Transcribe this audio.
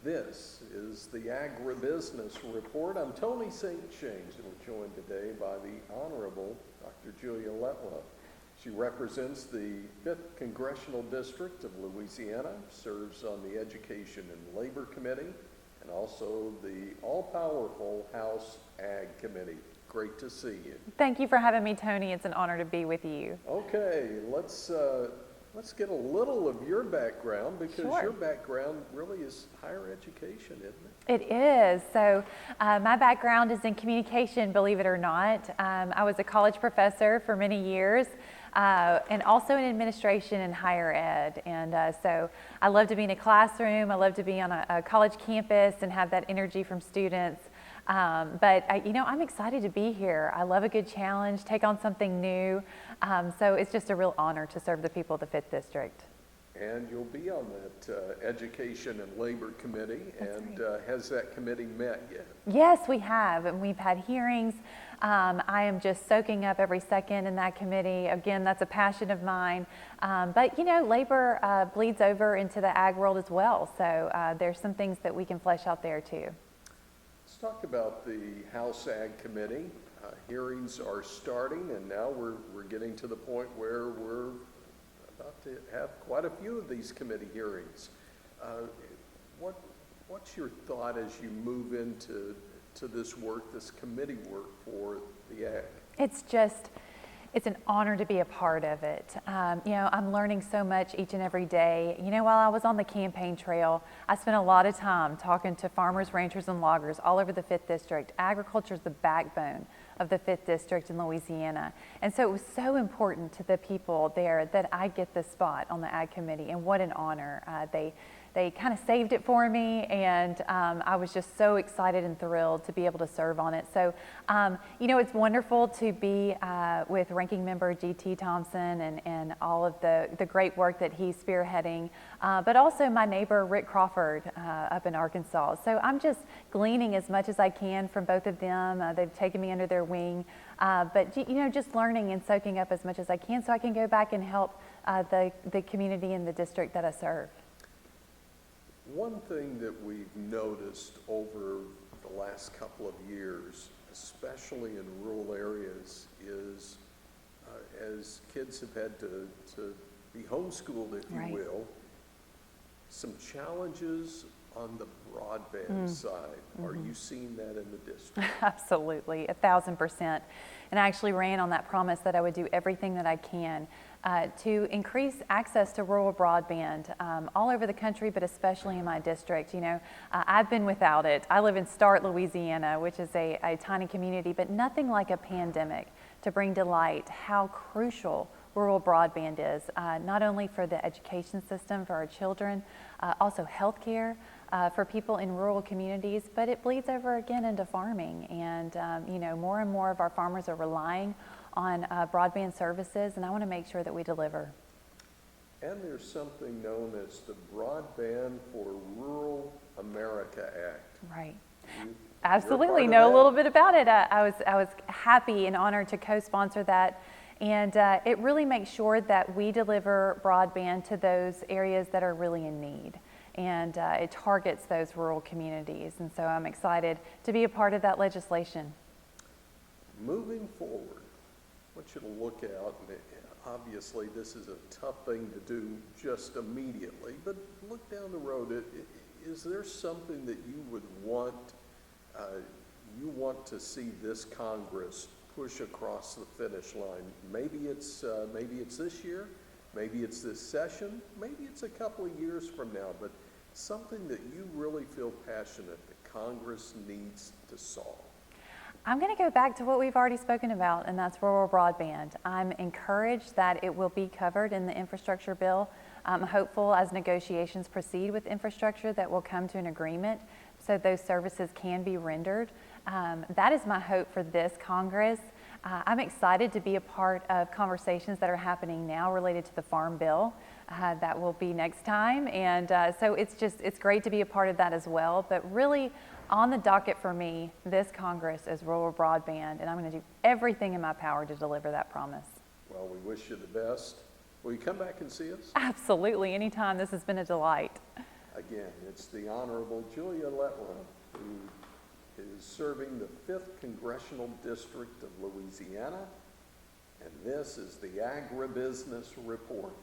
This is the Agribusiness Report. I'm Tony St. James, and we're joined today by the Honorable Dr. Julia Letlow. She represents the 5th Congressional District of Louisiana, serves on the Education and Labor Committee, and also the all-powerful House Ag Committee. Great to see you. Thank you for having me, Tony. It's an honor to be with you. Okay, let's get a little of your background, because your background really is higher education, isn't it? It is. So my background is in communication, believe it or not. I was a college professor for many years and also in administration and higher ed. And so I love to be in a classroom. I love to be on a college campus and have that energy from students. But I'm excited to be here. I love a good challenge, take on something new. So it's just a real honor to serve the people of the 5th District. And you'll be on that Education and Labor Committee. And has that committee met yet? Yes, we have. And we've had hearings. I am just soaking up every second in that committee. Again, that's a passion of mine. But labor bleeds over into the ag world as well. So there's some things that we can flesh out there too. Let's talk about the House Ag Committee. Hearings are starting, and now we're getting to the point where we're about to have quite a few of these committee hearings. What's your thought as you move into this work, this committee work for the ag? It's an honor to be a part of it. I'm learning so much each and every day. While I was on the campaign trail, I spent a lot of time talking to farmers, ranchers, and loggers all over the 5th District. Agriculture is the backbone of the 5th District in Louisiana. And so it was so important to the people there that I get this spot on the Ag Committee, and what an honor. They kind of saved it for me, and I was just so excited and thrilled to be able to serve on it. So, it's wonderful to be with Ranking Member G.T. Thompson and all of the great work that he's spearheading, but also my neighbor Rick Crawford up in Arkansas. So I'm just gleaning as much as I can from both of them. They've taken me under their wing, but just learning and soaking up as much as I can so I can go back and help the community and the district that I serve. One thing that we've noticed over the last couple of years, especially in rural areas, is as kids have had to be homeschooled, if you will, some challenges on the broadband side. Are you seeing that in the district? Absolutely, 1,000%. And I actually ran on that promise that I would do everything that I can to increase access to rural broadband all over the country, but especially in my district. I've been without it. I live in Start, Louisiana, which is a tiny community, but nothing like a pandemic to bring to light how crucial rural broadband is, not only for the education system for our children, also healthcare for people in rural communities, but it bleeds over again into farming. And more and more of our farmers are relying on broadband services, and I want to make sure that we deliver. And there's something known as the Broadband for Rural America Act. Right. Absolutely know a little bit about it. I was happy and honored to co-sponsor that. And it really makes sure that we deliver broadband to those areas that are really in need. And it targets those rural communities. And so I'm excited to be a part of that legislation. Moving forward, I want you to look out, and obviously this is a tough thing to do just immediately, but look down the road. Is there something that you would want to see this Congress push across the finish line? Maybe it's this year, maybe it's this session, maybe it's a couple of years from now, but something that you really feel passionate that Congress needs to solve. I'm going to go back to what we've already spoken about, and that's rural broadband. I'm encouraged that it will be covered in the infrastructure bill. I'm hopeful as negotiations proceed with infrastructure that we'll come to an agreement so those services can be rendered. That is my hope for this Congress. I'm excited to be a part of conversations that are happening now related to the Farm Bill. That will be next time, and so it's great to be a part of that as well. But really, on the docket for me, this Congress is rural broadband, and I'm going to do everything in my power to deliver that promise. Well, we wish you the best. Will you come back and see us? Absolutely, anytime. This has been a delight. again. It's the Honorable Julia Letlow, who is serving the 5th Congressional District of Louisiana, and this is the Agribusiness Report.